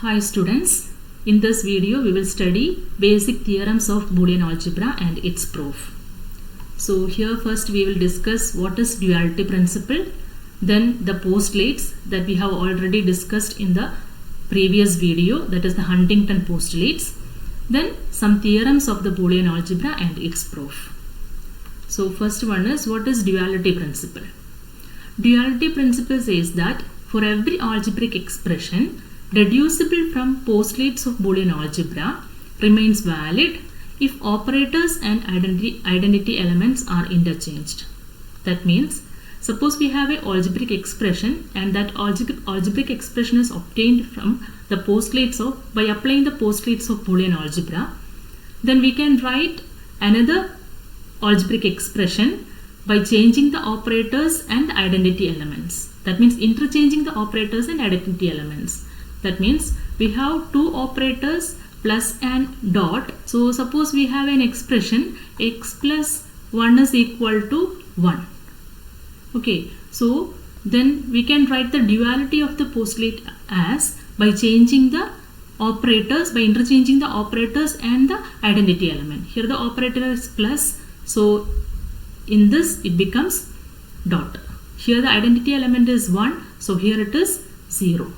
Hi students, in this video we will study basic theorems of Boolean algebra and its proof. So here first we will discuss what is duality principle, then the postulates that we have already discussed in the previous video, that is the Huntington postulates, then some theorems of the Boolean algebra and its proof. So first one is, what is duality principle? Duality principle says that for every algebraic expression reducible from postulates of Boolean algebra remains valid if operators and identity elements are interchanged. That means, suppose we have an algebraic expression and that algebraic expression is obtained from the postulates of, by applying the postulates of Boolean algebra, then we can write another algebraic expression by changing the operators and the identity elements. That means interchanging the operators and identity elements. That means we have two operators plus and dot. So suppose we have an expression x plus 1 is equal to 1. Okay, so then we can write the duality of the postulate as by changing the operators, by interchanging the operators and the identity element. Here the operator is plus, so in this it becomes dot. Here the identity element is 1, so here it is 0.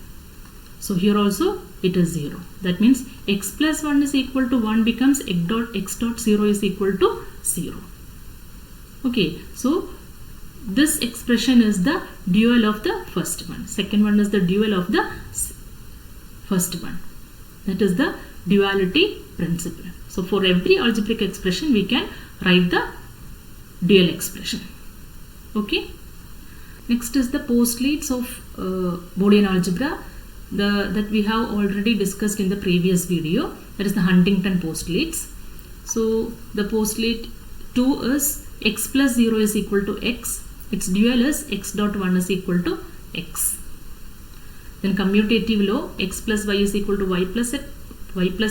So here also it is 0. That means x plus 1 is equal to 1 becomes x dot 0 is equal to 0. Okay, so this expression is the dual of the first one. Second one is the dual of the first one. That is the duality principle. So for every algebraic expression we can write the dual expression. Okay. Next is the postulates of Boolean algebra that we have already discussed in the previous video. That is the Huntington postulates. So the postulate 2 is x plus 0 is equal to x. Its dual is x dot 1 is equal to x. Then commutative law, x plus y is equal to y plus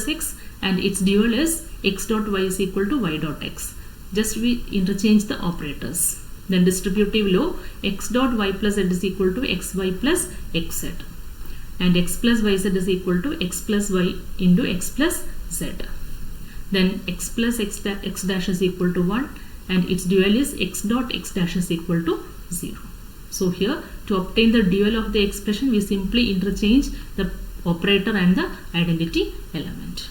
x, and its dual is x dot y is equal to y dot x. Just we interchange the operators. Then distributive law, x dot y plus z is equal to xy plus xz, and x plus yz is equal to x plus y into x plus z. Then x plus x dash is equal to 1, and its dual is x dot x dash is equal to 0. So here, to obtain the dual of the expression, we simply interchange the operator and the identity element.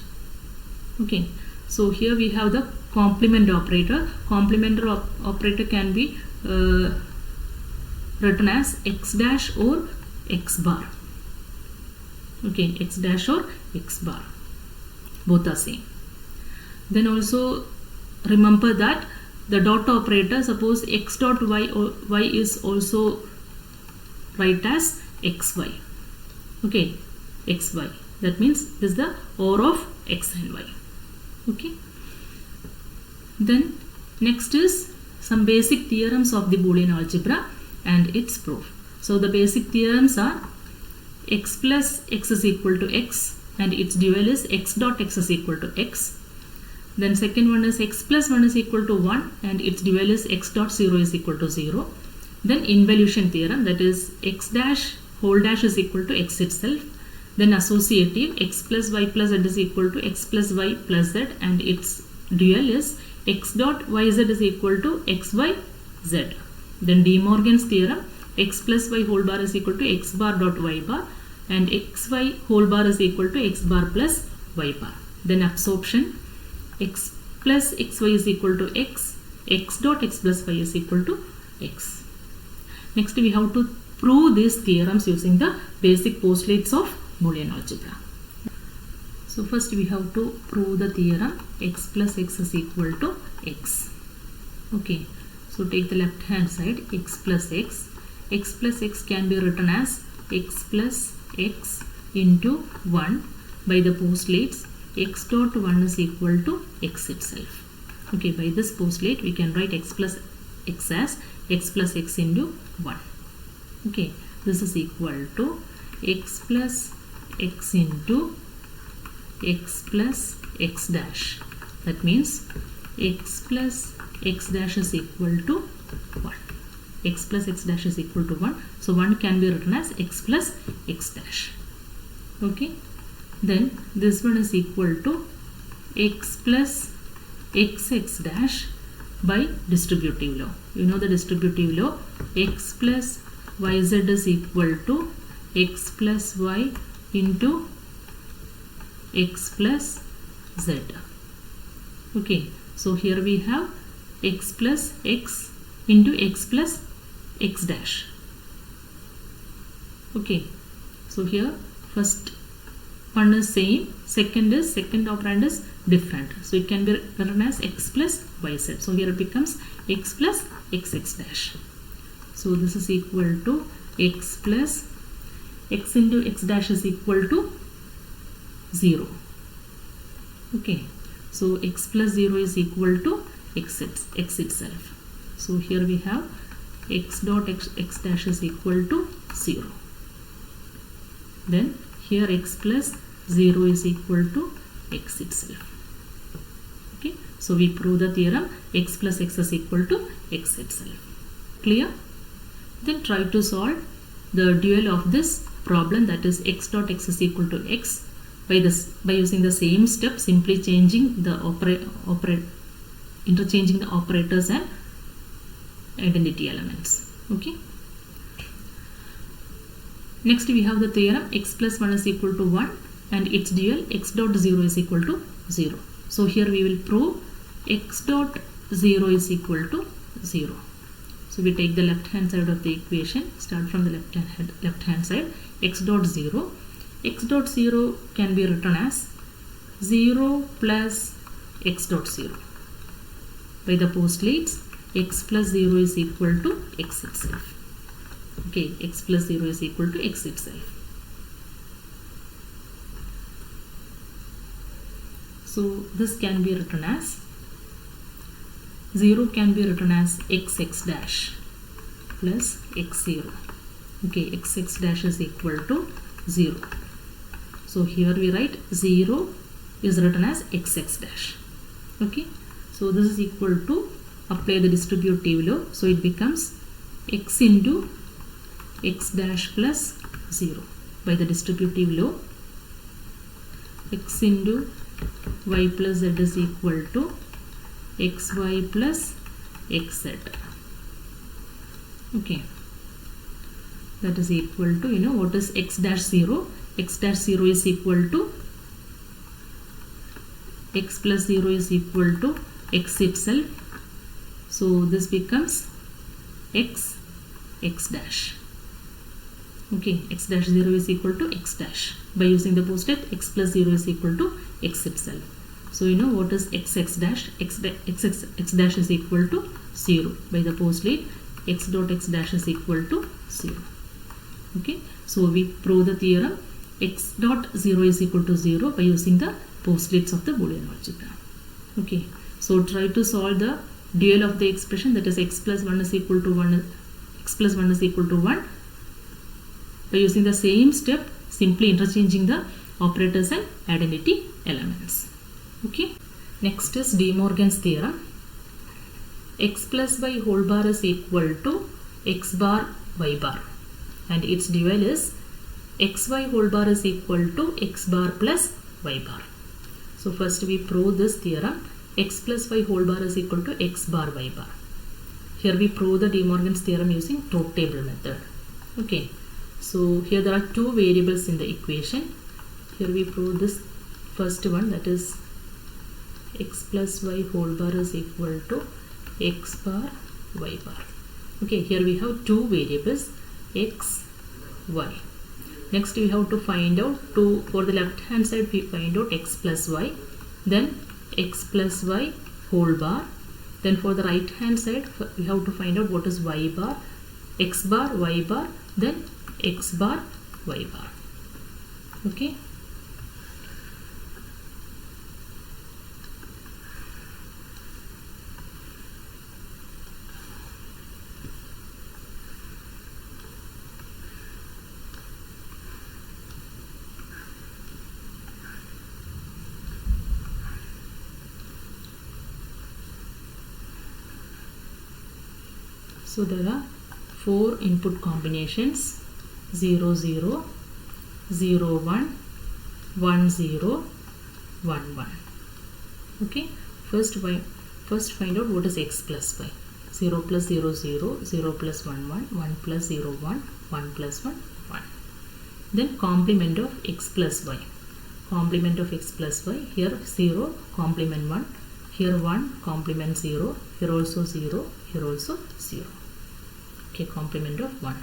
Okay, so here we have the complement operator. Complementary operator can be written as x dash or x bar. Okay, x dash or x bar, both are same. Then also remember that the dot operator, suppose x dot y is also write as xy. Okay, xy. That means this is the OR of x and y. Okay. Then next is some basic theorems of the Boolean algebra and its proof. So the basic theorems are x plus x is equal to x, and its dual is x dot x is equal to x. Then second one is x plus 1 is equal to 1, and its dual is x dot 0 is equal to 0. Then involution theorem, that is x dash whole dash is equal to x itself. Then associative, x plus y plus z is equal to x plus y plus z, and its dual is x dot yz is equal to xy z. Then De Morgan's theorem, x plus y whole bar is equal to x bar dot y bar, and xy whole bar is equal to x bar plus y bar. Then absorption, x plus xy is equal to x dot x plus y is equal to x. Next we have to prove these theorems using the basic postulates of Boolean algebra. So first we have to prove the theorem x plus x is equal to x. Okay, so take the left hand side, x plus x. X plus x can be written as x plus x into 1 by the postulates x dot 1 is equal to x itself. Okay, by this postulate we can write x plus x as x plus x into 1. Okay, this is equal to x plus x into x plus x dash. That means x plus x dash is equal to 1. X plus x dash is equal to 1. So 1 can be written as x plus x dash. Okay. then this one is equal to x plus xx dash by distributive law. You know the distributive law, x plus yz is equal to x plus y into x plus z. Okay, so here we have x plus x into x plus x dash. Okay, so here first one is same, second operand is different, so it can be written as x plus yz. So here it becomes x plus xx dash. So this is equal to x plus x into x dash is equal to 0. Okay, so x plus 0 is equal to x itself. So here we have x dot x dash is equal to 0. Then here x plus 0 is equal to x itself. Okay, so we prove the theorem x plus x is equal to x itself. Clear? Then try to solve the dual of this problem, that is x dot x is equal to x by using the same step, simply changing the interchanging the operators and identity elements. Okay. Next we have the theorem x plus 1 is equal to 1 and its dual x dot 0 is equal to 0. So here we will prove x dot 0 is equal to 0. So we take the left hand side of the equation, start from the left hand side, x dot 0. X dot 0 can be written as 0 plus x dot 0. By the postulates, x plus 0 is equal to x itself. Okay, x plus 0 is equal to x itself. So this can be written as 0 can be written as xx dash plus x0. Okay, xx dash is equal to 0. So here we write 0 is written as xx dash. Okay, so this is equal to, apply the distributive law, so it becomes x into x dash plus 0. By the distributive law, x into y plus z is equal to xy plus xz. Okay, that is equal to, you know what is x dash 0? X dash 0 is equal to x plus 0 is equal to x itself. So this becomes x dash. Okay, x dash 0 is equal to x dash. By using the postulate, x plus 0 is equal to x itself. So you know what is xx dash? X dash is equal to 0. By the postulate, x dot x dash is equal to 0. Okay, so we prove the theorem x dot 0 is equal to 0 by using the postulates of the Boolean algebra. Okay, so try to solve the dual of the expression, that is x plus 1 is equal to 1, x plus 1 is equal to 1 by using the same step, simply interchanging the operators and identity elements. Okay, next is De Morgan's theorem. X plus y whole bar is equal to x bar y bar and its dual is xy whole bar is equal to x bar plus y bar. So first we prove this theorem, x plus y whole bar is equal to x bar y bar. Here we prove the De Morgan's theorem using truth table method. Okay, so here there are two variables in the equation. Here we prove this first one, that is x plus y whole bar is equal to x bar y bar. Okay, here we have two variables x, y. Next we have to find out, for the left hand side we find out x plus y, then x plus y whole bar. Then for the right hand side we have to find out what is y bar, x bar, y bar, then x bar, y bar. Okay. So there are 4 input combinations 0 0, 0 1, 1 0 1 1. Okay, first find out what is x plus y. 0 plus 0 0, 0 plus 1 1, 1 plus 0 1, 1 plus 1 1. Then complement of x plus y. Complement of x plus y, here 0 complement 1, here 1 complement 0, here also 0, here also 0. Okay, complement of 1.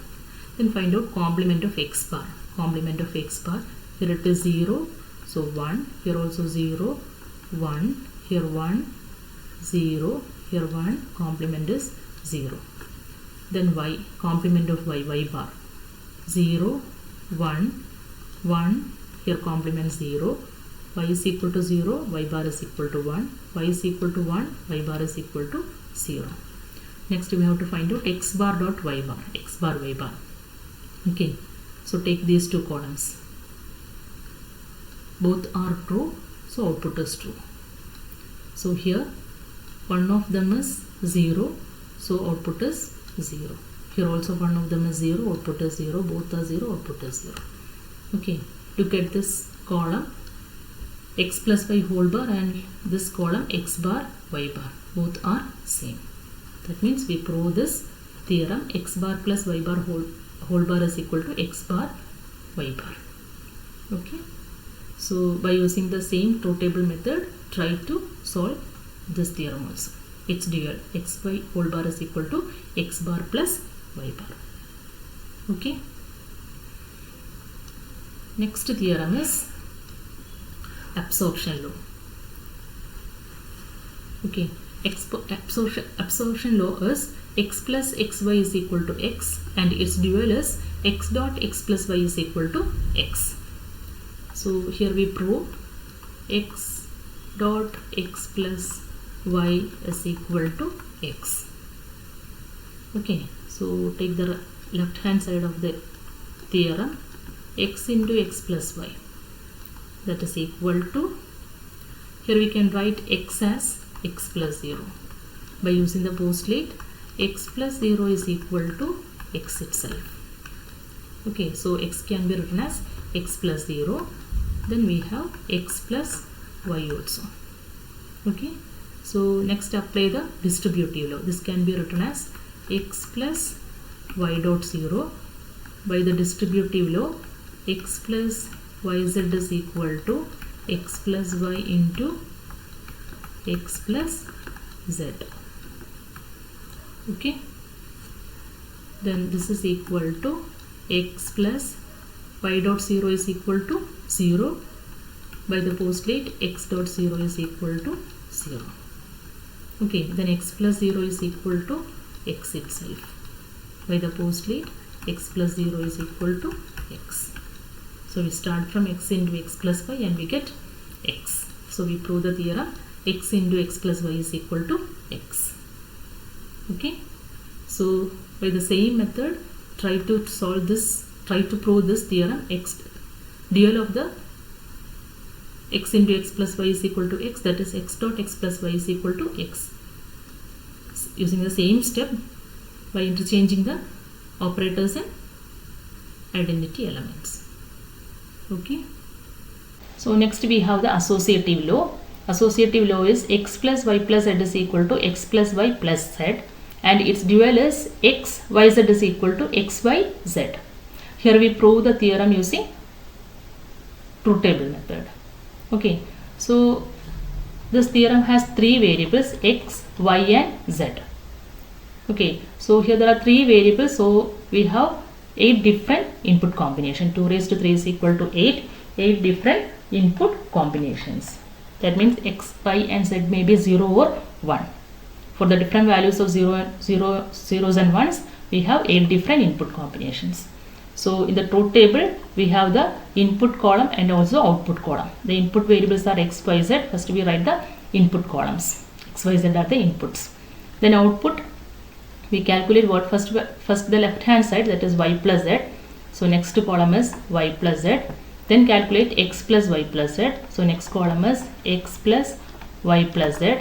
Then find out complement of x bar. Complement of x bar, here it is 0, so 1, here also 0, 1, here 1, 0, here 1, complement is 0. Then y, complement of y, y bar, 0, 1, 1, here complement 0, y is equal to 0, y bar is equal to 1, y is equal to 1, y bar is equal to 0. Next we have to find out x bar dot y bar, x bar y bar. Okay, so take these two columns. Both are true, so output is true. So here one of them is 0, so output is 0. Here also one of them is 0, output is 0, both are 0, output is 0. Okay, look at this column x plus y whole bar and this column x bar y bar, both are same. That means we prove this theorem, x bar plus y bar whole bar is equal to x bar y bar. Okay, so by using the same truth table method, try to solve this theorem also. Its dual, x y whole bar is equal to x bar plus y bar. Okay, next theorem is absorption law. Okay, absorption law is x plus xy is equal to x and its dual is x dot x plus y is equal to x. So here we prove x dot x plus y is equal to x. Okay, so take the left hand side of the theorem, x into x plus y, that is equal to, here we can write x as x plus 0. By using the postulate, x plus 0 is equal to x itself. Okay, so x can be written as x plus 0. Then we have x plus y also. Okay, so next apply the distributive law. This can be written as x plus y dot 0. By the distributive law, x plus yz is equal to x plus y into x plus z. Okay, then this is equal to x plus y dot 0 is equal to 0. By the postulate, x dot 0 is equal to 0. Okay, then x plus 0 is equal to x itself. By the postulate, x plus 0 is equal to x. So we start from x into x plus y and we get x. So we prove the theorem, x into x plus y is equal to x. Okay, so by the same method, try to solve this, try to prove this theorem, x dual of the x into x plus y is equal to x, that is x dot x plus y is equal to x. Using the same step by interchanging the operators and identity elements. Okay, so next we have the associative law. Associative law is x plus y plus z is equal to x plus y plus z, and its dual is x y z is equal to x y z. Here we prove the theorem using truth table method. Okay, so this theorem has three variables, x, y and z. Okay, so here there are three variables, so we have 8 different input combination. 2 raised to 3 is equal to 8 different input combinations. That means x, y and z may be 0 or 1. For the different values of zeros and ones, we have 8 different input combinations. So in the truth table, we have the input column and also output column. The input variables are x, y, z. First we write the input columns. X, y, z are the inputs. Then output, we calculate what first the left hand side, that is y plus z. So next column is y plus z. Then calculate x plus y plus z. So next column is x plus y plus z.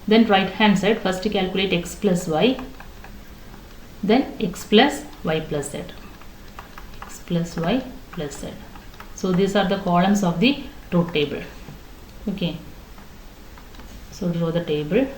Then right hand side, first calculate x plus y, then x plus y plus z. X plus y plus z. So these are the columns of the truth table. Okay, so draw the table.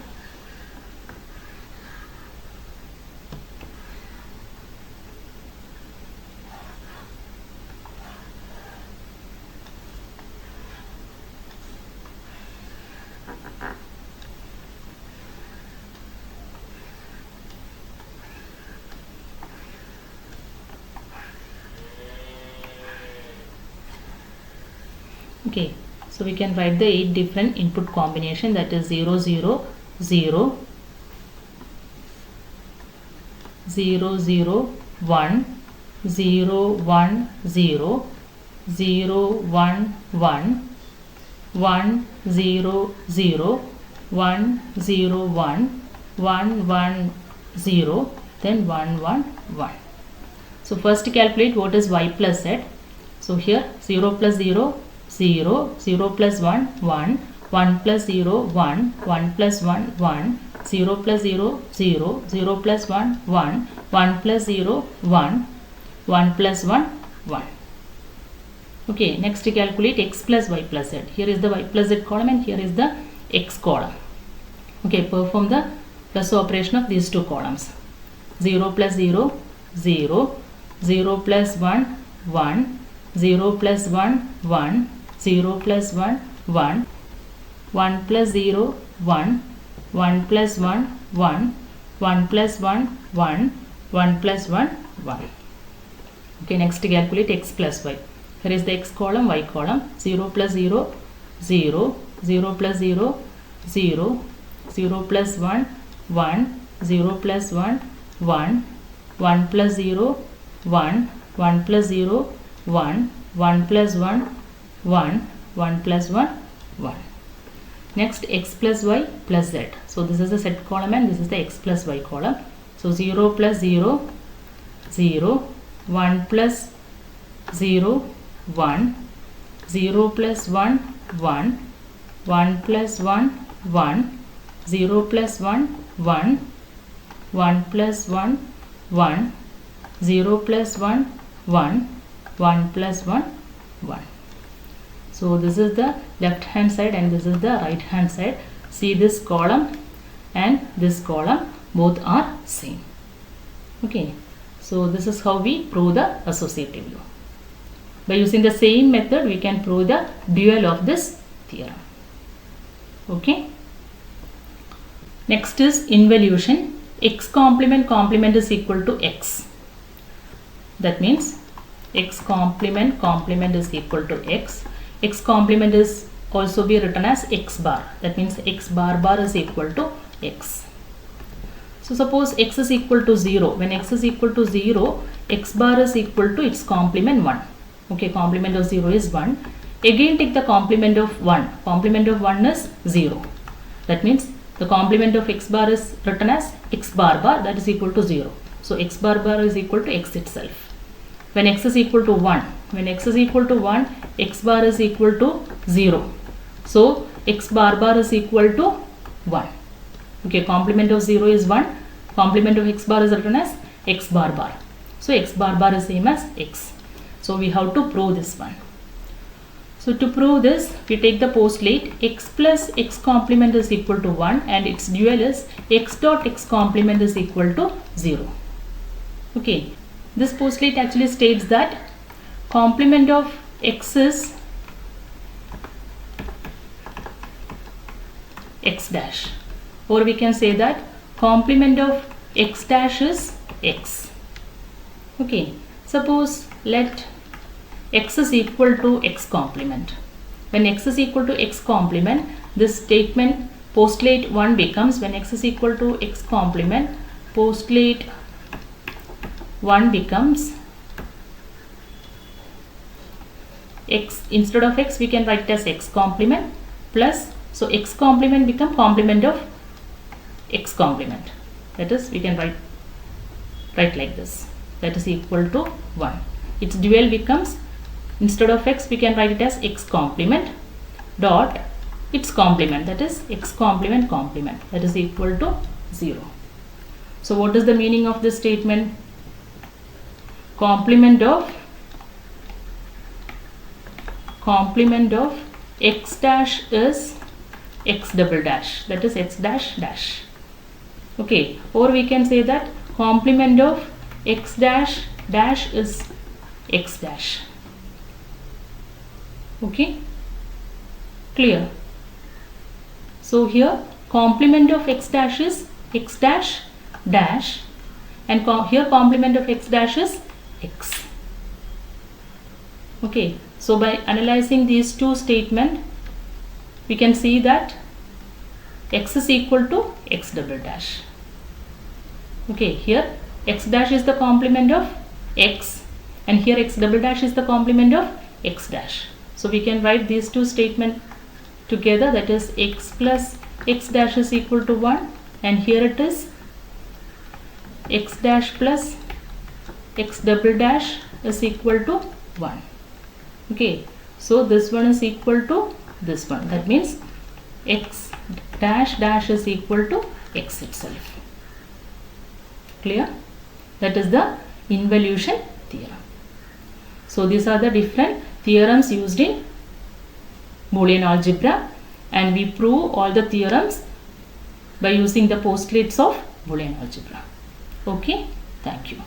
Okay, so we can write the 8 different input combination, that is 0 0 0 0 0 1 0 1 0 0 1 1 1 0 0 1 0 1 1 1 0, then 1 1 1. So first calculate what is y plus z. So here 0 plus 0 0, 0 plus 1 1, 1 plus 0 1, 1 plus 1 1, 0 plus 0 0, 0 plus 1 1, 1 plus 0 1, 1 plus 1 1. Okay, next calculate x plus y plus z. Here is the y plus z column and here is the x column. Okay, perform the plus operation of these two columns. 0 plus 0 0, 0 plus 1 1, 0 plus 1 1, 0 plus 1 1, 1 plus 0 1, 1 plus 1 1, 1 plus 1 1, 1 plus 1 1. Okay, next calculate x plus y. Here is the x column, y column. 0 plus 0 0, 0 plus 0 0, 0 plus 1 1, 0 plus 1 1, 1 plus 0 1, 1 plus 0 1, 1 plus 1 1, 1 plus 1 1. Next x plus y plus z. So this is the z column and this is the x plus y column. So 0 plus 0 0, 1 plus 0 1, 0 plus 1 1, 1 plus 1 1, 0 plus 1 1, 1 plus 1 1, 0 plus 1 1, 1 plus 1 1. So this is the left hand side and this is the right hand side. See this column and this column, both are same. Okay, so this is how we prove the associative law. By using the same method, we can prove the dual of this theorem. Okay. Next is involution. X complement is equal to x. That means x complement is equal to x. X complement is also be written as x bar. That means x bar is equal to x. So suppose x is equal to 0. When x is equal to 0, x bar is equal to its complement 1. Okay, complement of 0 is 1. Again take the complement of 1. Complement of 1 is 0. That means the complement of x bar is written as x bar that is equal to 0. So x bar is equal to x itself. When x is equal to 1, x bar is equal to 0. So x bar is equal to 1. Okay, complement of 0 is 1. Complement of x bar is written as x bar. So x bar is same as x. So we have to prove this one. So to prove this, we take the postulate x plus x complement is equal to 1 and its dual is x dot x complement is equal to 0. Okay, this postulate actually states that complement of x is x dash, or we can say that complement of x dash is x. Okay, suppose let x is equal to x complement. When x is equal to x complement, this statement postulate 1 becomes, when x is equal to x complement, postulate 1 becomes x, instead of x we can write it as x complement plus, so x complement become complement of x complement, that is we can write like this, that is equal to 1. Its dual becomes, instead of x we can write it as x complement dot its complement, that is x complement that is equal to 0. So what is the meaning of this statement? Complement of complement of x dash is x double dash, that is x dash dash. Okay, or we can say that complement of x dash dash is x dash. Okay, clear? So here complement of x dash is x dash dash, and here complement of x dash is x. Okay, so by analyzing these two statements, we can see that x is equal to x double dash. Okay, here x dash is the complement of x, and here x double dash is the complement of x dash. So we can write these two statements together, that is x plus x dash is equal to 1, and here it is x dash plus x double dash is equal to 1. Okay, so this one is equal to this one, that means x dash dash is equal to x itself. Clear? That is the involution theorem. So these are the different theorems used in Boolean algebra, and we prove all the theorems by using the postulates of Boolean algebra. Okay, thank you.